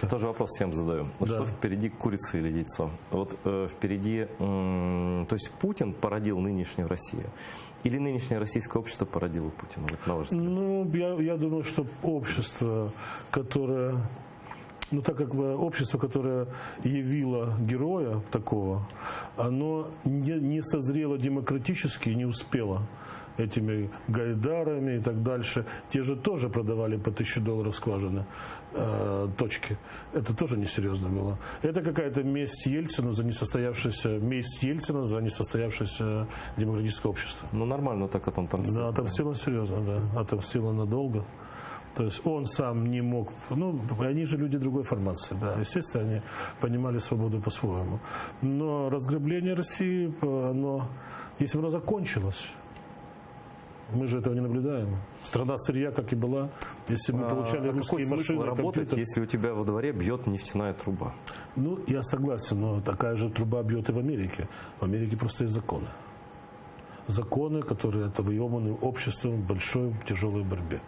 политика. Тоже вопрос всем задаю. Вот Да. что впереди, курица или яйцо? Вот впереди, то есть Путин породил нынешнюю Россию? Или нынешнее российское общество породило Путина? Вот, на ваш взгляд. Ну, я думаю, что общество, которое... Ну, так как общество, которое явило героя такого, оно не созрело демократически и не успело этими Гайдарами и так дальше. Те же тоже продавали по $1000 скважины, точки. Это тоже несерьезно было. Это какая-то месть Ельцина за несостоявшееся демократическое общество. Ну, нормально так отомстил. Да, отомстило серьезно, да. Отомстило надолго. То есть он сам не мог, ну, они же люди другой формации, да, естественно, они понимали свободу по-своему. Но разграбление России, оно, если бы оно закончилось, мы же этого не наблюдаем. Страна сырья, как и была, если бы мы получали русские какой машины, смысл работать, компьютеры. если у тебя во дворе бьет нефтяная труба? Ну, я согласен, но такая же труба бьет и в Америке. В Америке просто есть законы. Законы, которые отвоеваны обществом в большой тяжелой борьбе.